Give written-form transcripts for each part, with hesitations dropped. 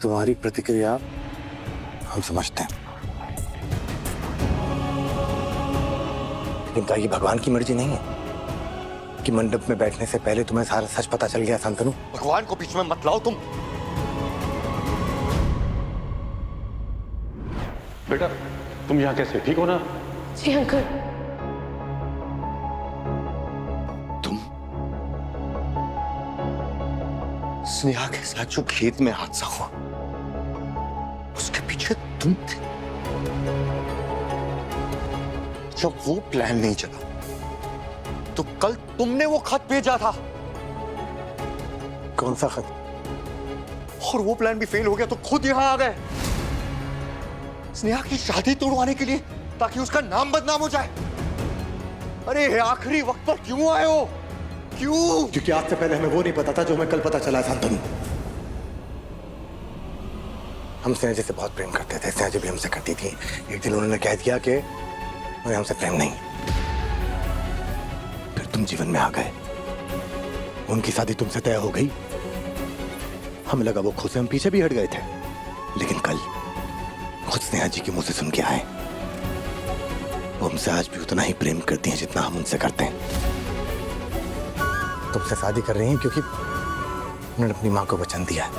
तुम्हारी प्रतिक्रिया हम समझते हैं, लेकिन क्या ये भगवान की मर्जी नहीं है कि मंडप में बैठने से पहले तुम्हें सारा सच पता चल गया? शांतनु, भगवान को बीच में मत लाओ तुम। बेटा तुम यहाँ कैसे, ठीक हो ना? जी अंकल। तुम स्नेहा के साथ जो खेत में हादसा हुआ उसके पीछे तुम थे। जब वो प्लान नहीं चला तो कल तुमने वो खत भेजा था। कौन सा खत? और वो प्लान भी फेल हो गया तो खुद यहां आ गए स्नेहा की शादी तोड़वाने के लिए, ताकि उसका नाम बदनाम हो जाए। अरे आखिरी वक्त पर क्यों आए हो? क्यों? क्योंकि आज से पहले हमें वो नहीं पता था जो हमें कल पता चला। शांतनु, हम स्नेहा जी से बहुत प्रेम करते थे, स्नेहा जी भी हमसे करती थी। एक दिन उन्होंने कह दिया कि उन्हें हमसे प्रेम नहीं। फिर तुम जीवन में आ गए, उनकी शादी तुमसे तय हो गई। हमें लगा वो खुद से हम पीछे भी हट गए थे, लेकिन कल खुद स्नेहा जी के मुंह से सुन के आए वो हमसे आज भी उतना ही प्रेम करती हैं जितना हम उनसे करते हैं। तुमसे शादी कर रही हैं क्योंकि उन्होंने अपनी मां को वचन दिया है।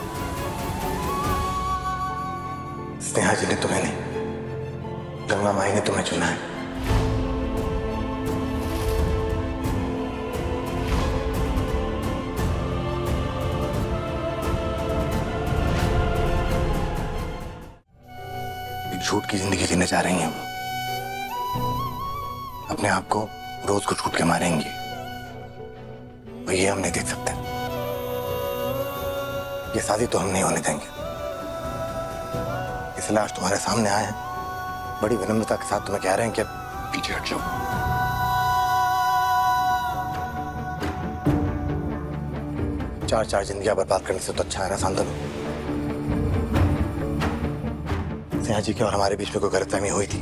स्नेहा जी ने तुम्हें नहीं, गंगा माई ने तुम्हें चुना है। झूठ की जिंदगी जीने जा रही हैं वो। अपने आप को रोज कुछ कुछ के मारेंगी, और ये हम नहीं देख सकते। ये शादी तो हम नहीं होने देंगे, इसलिए आज तुम्हारे सामने आए हैं, बड़ी विनम्रता के साथ तुम्हें कह रहे हैं कि पीछे हट जाओ। चार जिंदगियां बर्बाद करने से तो अच्छा है ना शांतनु। स्नेहा जी के और हमारे बीच में कोई गलतफहमी हुई थी,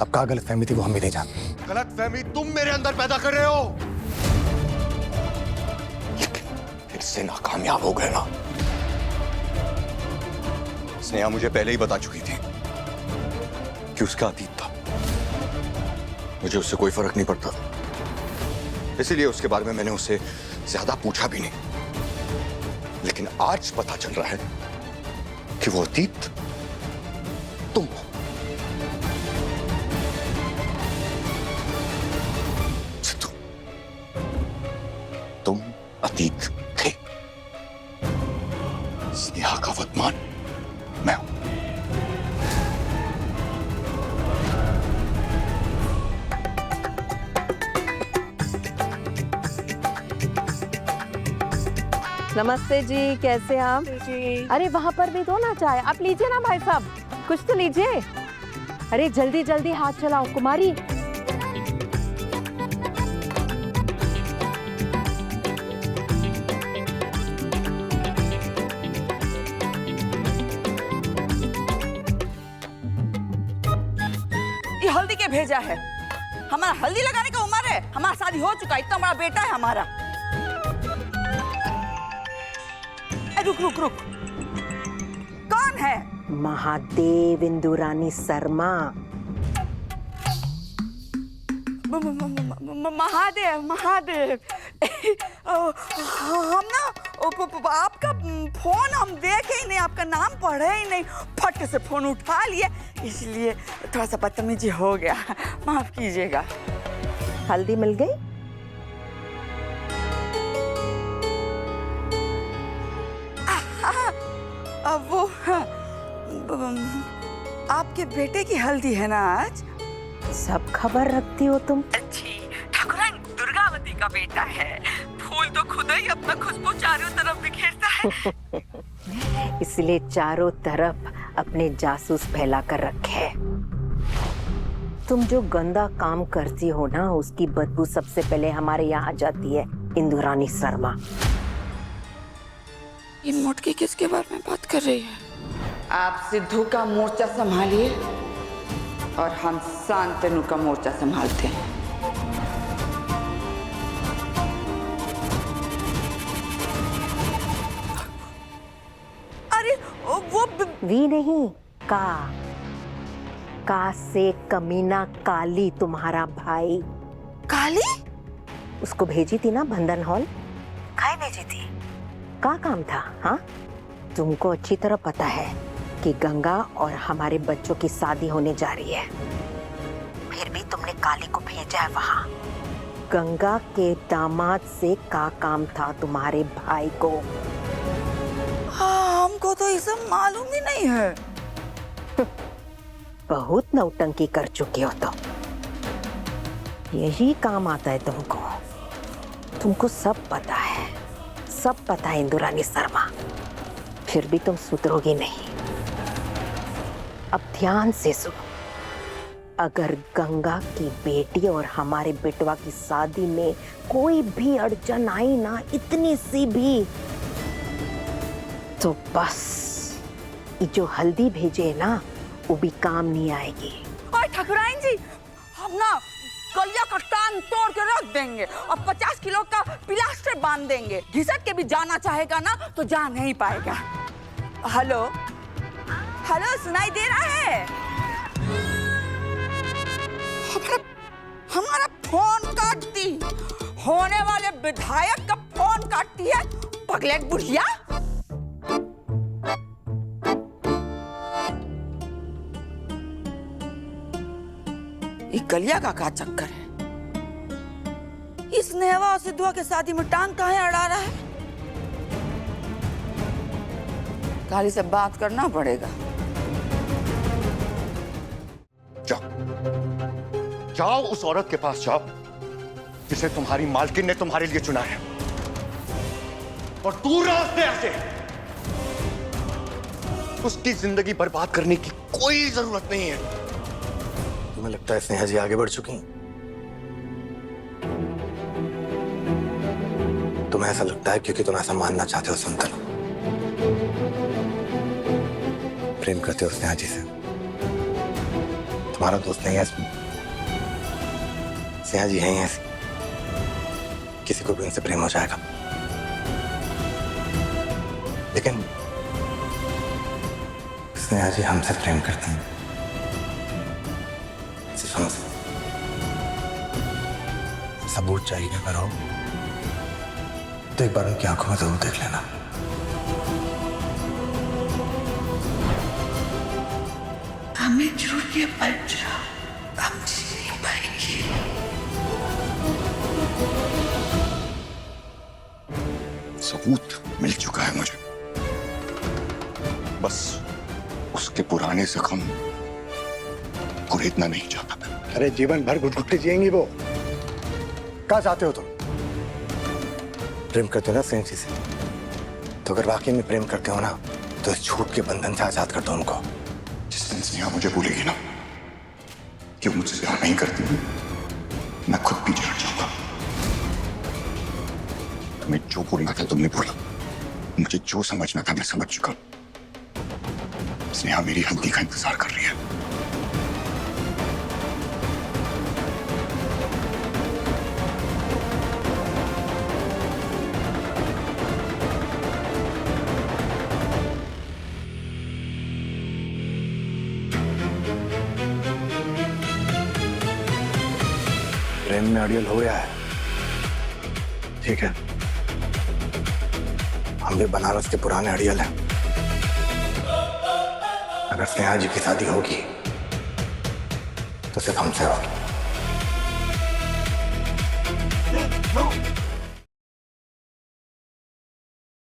अब क्या गलतफहमी थी वो हम भी नहीं जानते। गलतफहमी तुम मेरे अंदर पैदा कर रहे हो, लेकिन फिर से नाकामयाब हो गए ना। स्नेहा मुझे पहले ही बता चुकी थी कि उसका अतीत था, मुझे उससे कोई फर्क नहीं पड़ता, इसीलिए उसके बारे में मैंने उससे ज्यादा पूछा भी नहीं। लेकिन आज पता चल रहा है कि वो अतीत तुम हो। सिद्धू, तुम अतीत थे, स्नेहा का वर्तमान मैं हूं। नमस्ते जी, कैसे आप? जी। अरे वहाँ पर भी दो ना चाय, आप लीजिए ना भाई साहब, कुछ तो लीजिए। अरे जल्दी जल्दी हाथ चलाओ कुमारी। ये हल्दी के भेजा है, हमारा हल्दी लगाने का उम्र है, हमारा शादी हो चुका, इतना बड़ा बेटा है हमारा। रुक रुक रुक, कौन है? महादेव इंदुरानी शर्मा। महादेव महादेव हम ना आपका फोन हम देखे ही नहीं, आपका नाम पढ़े ही नहीं, फट से फोन उठा लिए, इसलिए थोड़ा सा बदतमीजी हो गया, माफ कीजिएगा। हल्दी मिल गई? अब वो आपके बेटे की हल्दी है ना आज? सब खबर रखती हो तुम। जी, ठाकुराइन दुर्गावती का बेटा है, फूल तो खुद ही अपना खुशबू चारों तरफ बिखेरता है। इसलिए चारों तरफ अपने जासूस फैला कर रखे। तुम जो गंदा काम करती हो ना, उसकी बदबू सबसे पहले हमारे यहाँ आ जाती है, इंदुरानी शर्मा। ये मोटकी किसके बारे में बात कर रही है? आप सिद्धू का मोर्चा संभालिए और हम शांतनु का मोर्चा संभालते हैं। अरे वो वी नहीं, का से कमीना काली तुम्हारा भाई। काली? उसको भेजी थी ना बंधन हॉल, खाए भेजी थी, का काम था? हाँ, तुमको अच्छी तरह पता है कि गंगा और हमारे बच्चों की शादी होने जा रही है, फिर भी तुमने काली को भेजा है वहां। गंगा के दामाद से का काम था तुम्हारे भाई को? हाँ, हमको तो ये सब मालूम ही नहीं है। बहुत नौटंकी कर चुके हो तो यही काम आता है तुमको। तुमको सब पता है, सब पता है इंदुरानी शर्मा, फिर भी तुम सुधरोगी नहीं। अब ध्यान से सुनो, अगर गंगा की बेटी और हमारे बेटवा की शादी में कोई भी अड़चन आई ना, इतनी सी भी, तो बस ये जो हल्दी भेजे ना वो भी काम नहीं आएगी। और ठाकुराइन जी, हम ना कलिया का टांग तोड़ के रख देंगे और 50 किलो का प्लास्टर बांध देंगे। घिसट के भी जाना चाहेगा ना तो जा नहीं पाएगा। हेलो हेलो, सुनाई दे रहा है? हमारा फोन काट दी, होने वाले विधायक का फोन काटती है पगलेट बुढ़िया। ये कलिया का क्या चक्कर है? इस नेवा और सिद्धुआ के शादी में टांग काहे अड़ा रहा है? काली से बात करना पड़ेगा। जाओ उस औरत के पास जाओ जिसे तुम्हारी मालकिन ने तुम्हारे लिए चुना है, और दूर रहो उससे ऐसे। उसकी जिंदगी बर्बाद करने की कोई जरूरत नहीं है। तुम्हें लगता है स्नेहा जी आगे बढ़ चुकी हैं? तुम्हें ऐसा लगता है क्योंकि तुम ऐसा मानना चाहते हो? सुनकर प्रेम करते हो स्नेहा जी से, तुम्हारा दोस्त नहीं है इसमें। स्नेहा जी है ही ऐसी, किसी को भी उनसे प्रेम हो जाएगा। लेकिन स्नेहा जी हमसे प्रेम करती हैं। सुनो, सबूत चाहिए अगर हो तो एक बार उनकी आंखों में जरूर देख लेना। हमें छोड़ के मत जाओ, हम जी नहीं पाएंगे। सबूत मिल चुका है मुझे, बस उसके पुराने जख्म कुरेदना नहीं चाहता मैं। अरे जीवन भर घुट-घुट जिएंगी वो। कहाँ चाहते हो तुम? प्रेम करते हो ना स्नेहा जी से, तो अगर वाकई में प्रेम करते हो ना तो इस झूठ के बंधन से आजाद कर दो उनको। जिस दिन स्नेहा मुझे बोलेगी ना कि वो मुझसे प्यार नहीं करती, मैं खुद पीछे हट जाऊंगा। तुम्हें जो बोलना था तुमने बोला, मुझे जो समझना था मैं समझ चुका। स्नेहा मेरी हल्दी का इंतजार कर रही है। प्रेम में अड़ियल हो गया है, ठीक है, हम भी बनारस के पुराने अड़ियल हैं। अगर स्नेहा जी की शादी होगी तो सिर्फ हमसे होगी।